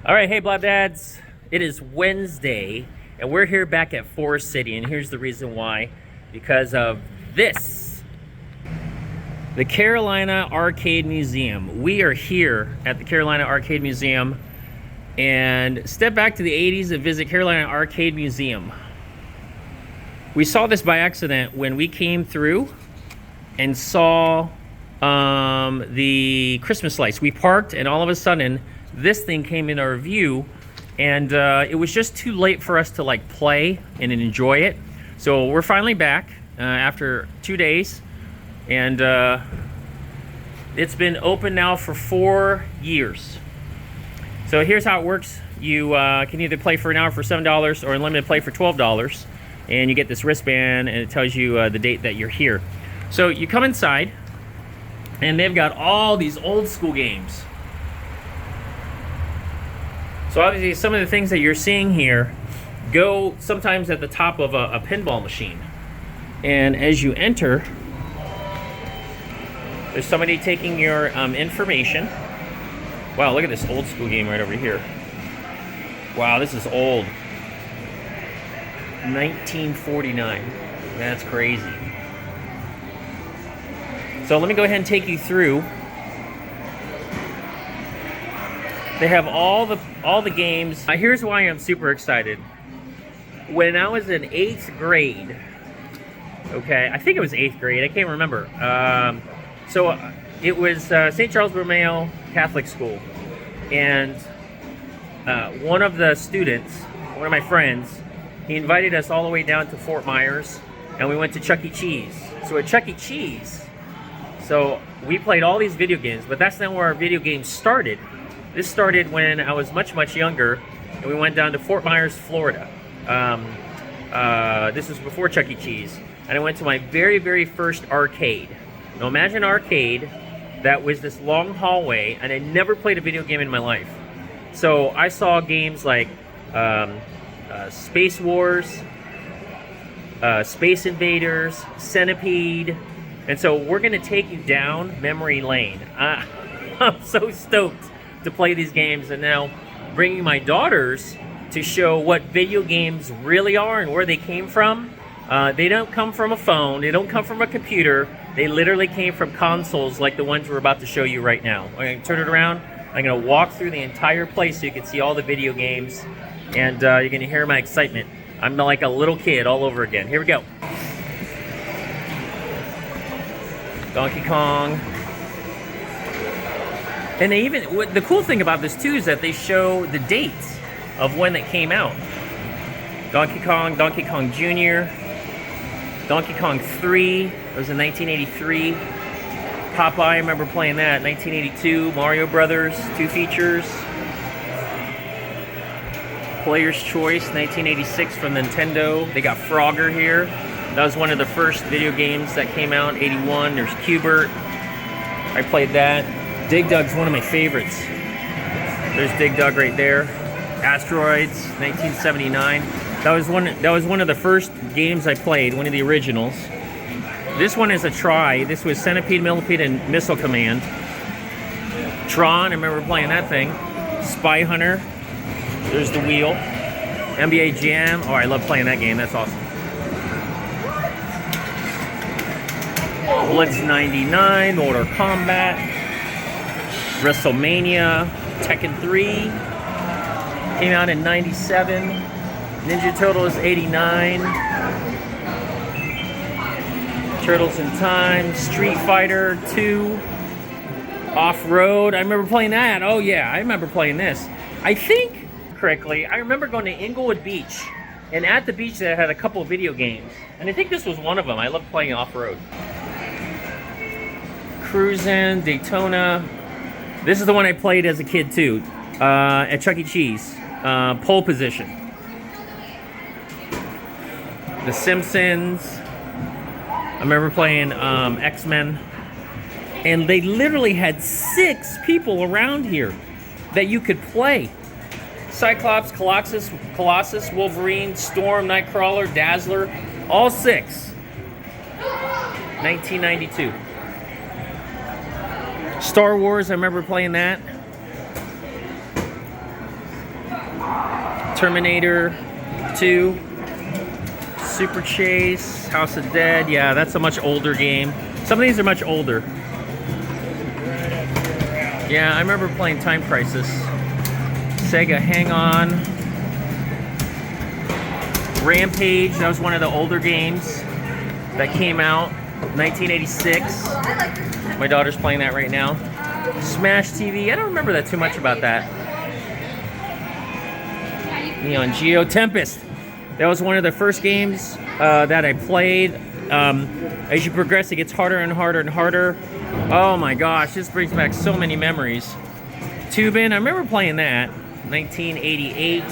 All right, hey Blob Dads. It is Wednesday, and we're here back at Forest City, and here's the reason why. Because of this. The Carolina Arcade Museum. We are here at the Carolina Arcade Museum, and step back to the 80s and visit Carolina Arcade Museum. We saw this by accident when we came through and saw the Christmas lights. We parked, and all of a sudden, this thing came in our view, and it was just too late for us to like play and enjoy it. So we're finally back after 2 days, and it's been open now for 4 years. So here's how it works. You can either play for an hour for $7 or unlimited play for $12, and you get this wristband, and it tells you the date that you're here. So you come inside, and they've got all these old school games. So obviously some of the things that you're seeing here go sometimes at the top of a pinball machine. And as you enter, there's somebody taking your information. Wow, look at this old school game right over here. Wow, this is old. 1949. That's crazy. So let me go ahead and take you through. They have all the games. Here's why I'm super excited. When I was in 8th grade, okay, I think it was 8th grade, I can't remember. So it was St. Charles Borromeo Catholic School. And one of the students, one of my friends, he invited us all the way down to Fort Myers, and we went to Chuck E. Cheese. So at Chuck E. Cheese, so we played all these video games, but that's not where our video games started. This started when I was much, much younger, and we went down to Fort Myers, Florida. This was before Chuck E. Cheese, and I went to my very, very first arcade. Now imagine an arcade that was this long hallway, and I never played a video game in my life. So I saw games like Space Wars, Space Invaders, Centipede, and so we're gonna take you down memory lane. I'm so stoked to play these games, and now bringing my daughters to show what video games really are and where they came from. They don't come from a phone, they don't come from a computer, they literally came from consoles like the ones we're about to show you right now. I'm going to turn it around, I'm going to walk through the entire place so you can see all the video games, and you're going to hear my excitement. I'm like a little kid all over again. Here we go. Donkey Kong. And they even, the cool thing about this too is that they show the dates of when it came out. Donkey Kong, Donkey Kong Jr., Donkey Kong 3, it was in 1983. Popeye, I remember playing that, 1982. Mario Brothers, 2 features. Player's Choice, 1986 from Nintendo. They got Frogger here. That was one of the first video games that came out, 81. There's Q*bert. I played that. Dig Dug's one of my favorites. There's Dig Dug right there. Asteroids, 1979. That was one of the first games I played, one of the originals. This one is a try. This was Centipede, Millipede, and Missile Command. Tron, I remember playing that thing. Spy Hunter. There's the wheel. NBA Jam. Oh, I love playing that game. That's awesome. Blitz 99, Mortal Kombat. WrestleMania, Tekken 3, came out in 97, Ninja Turtles 89, Turtles in Time, Street Fighter 2, Off-Road, I remember playing that. Oh yeah, I remember playing this. I think, correctly, I remember going to Inglewood Beach, and at the beach they had a couple of video games, and I think this was one of them. I love playing Off-Road. Cruisin', Daytona. This is the one I played as a kid too, at Chuck E. Cheese. Pole Position. The Simpsons. I remember playing X-Men. And they literally had 6 people around here that you could play. Cyclops, Colossus, Wolverine, Storm, Nightcrawler, Dazzler, all 6. 1992. Star Wars, I remember playing that. Terminator 2, Super Chase, House of Dead. Yeah, that's a much older game. Some of these are much older. Yeah, I remember playing Time Crisis. Sega Hang On. Rampage, that was one of the older games that came out. 1986. My daughter's playing that right now. Smash TV, I don't remember that too much about that. Neon Geo Tempest. That was one of the first games that I played. As you progress, it gets harder and harder and harder. Oh my gosh, this brings back so many memories. Tubin, I remember playing that. 1988.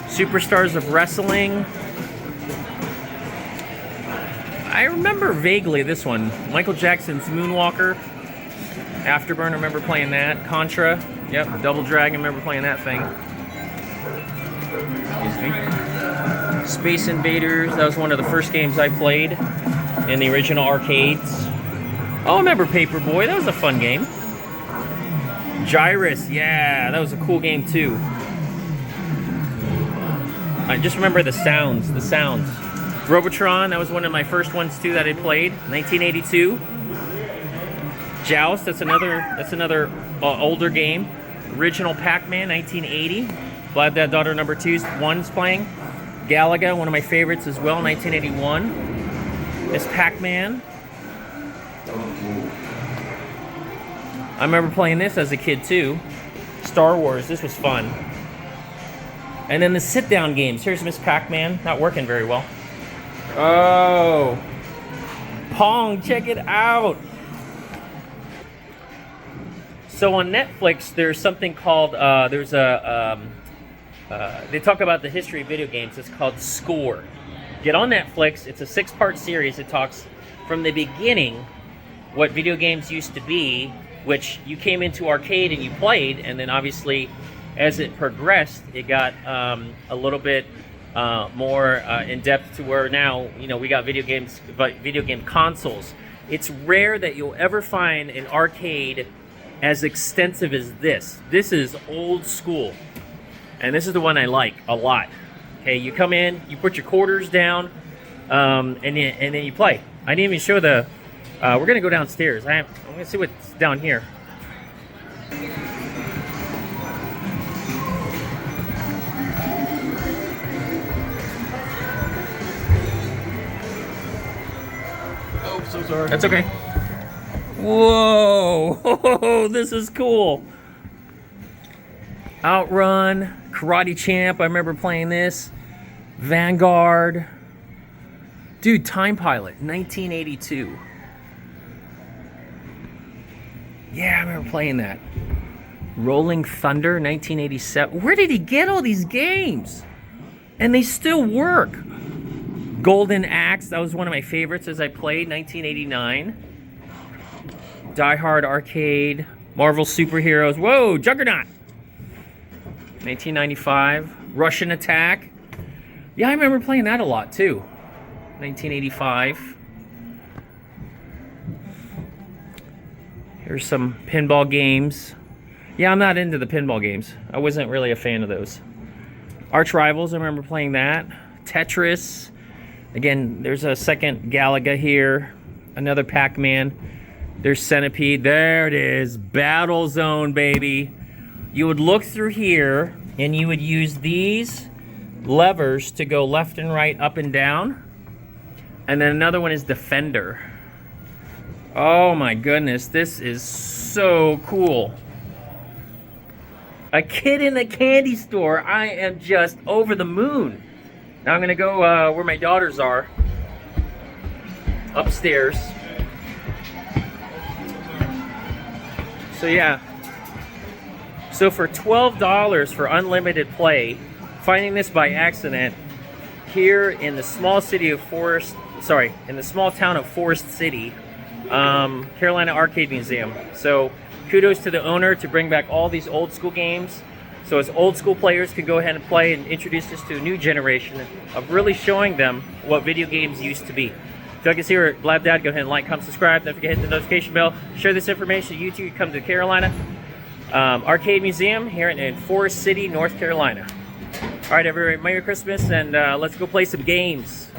Superstars of Wrestling. I remember vaguely this one. Michael Jackson's Moonwalker. Afterburn, I remember playing that. Contra, yep. Double Dragon, I remember playing that thing. Excuse me. Space Invaders, that was one of the first games I played in the original arcades. Oh, I remember Paperboy, that was a fun game. Gyrus, yeah, that was a cool game too. I just remember the sounds. Robotron, that was one of my first ones too that I played. 1982. Joust, that's another older game. Original Pac-Man, 1980. Glad that Daughter number 1's playing. Galaga, one of my favorites as well, 1981. This Pac-Man. I remember playing this as a kid too. Star Wars, this was fun. And then the sit-down games. Here's Miss Pac-Man, not working very well. Oh, Pong, check it out. So on Netflix, there's something called, they talk about the history of video games. It's called Score. Get on Netflix. It's a 6-part series. It talks from the beginning what video games used to be, which you came into arcade and you played, and then obviously as it progressed, it got a little bit more in depth to where now, you know, we got video game consoles. It's rare that you'll ever find an arcade as extensive as this. This is old school, and this is the one I like a lot. Okay, you come in, you put your quarters down, and then you play. I didn't even show the. We're gonna go downstairs. I'm gonna see what's down here. Oh, so sorry. That's okay. Whoa, this is cool. Outrun, Karate Champ, I remember playing this. Vanguard. Dude, Time Pilot, 1982. Yeah, I remember playing that. Rolling Thunder, 1987. Where did he get all these games? And they still work. Golden Axe, that was one of my favorites as I played, 1989. Die Hard Arcade, Marvel Superheroes. Whoa, Juggernaut. 1995. Russian Attack. Yeah, I remember playing that a lot too. 1985. Here's some pinball games. Yeah, I'm not into the pinball games. I wasn't really a fan of those. Arch Rivals, I remember playing that. Tetris. Again, there's a second Galaga here. Another Pac-Man. There's Centipede. There it is. Battle Zone, baby. You would look through here, and you would use these levers to go left and right, up and down. And then another one is Defender. Oh my goodness, this is so cool. A kid in a candy store. I am just over the moon. Now I'm gonna go where my daughters are. Upstairs. So yeah. So for $12 for unlimited play, finding this by accident here in the small city of in the small town of Forest City, Carolina Arcade Museum. So kudos to the owner to bring back all these old school games. So as old school players can go ahead and play and introduce us to a new generation of really showing them what video games used to be. If you like to see our Blab Dad, go ahead and like, comment, subscribe. Don't forget to hit the notification bell. Share this information to YouTube. Come to Carolina. Arcade Museum here in Forest City, North Carolina. All right, everybody, Merry Christmas, and let's go play some games.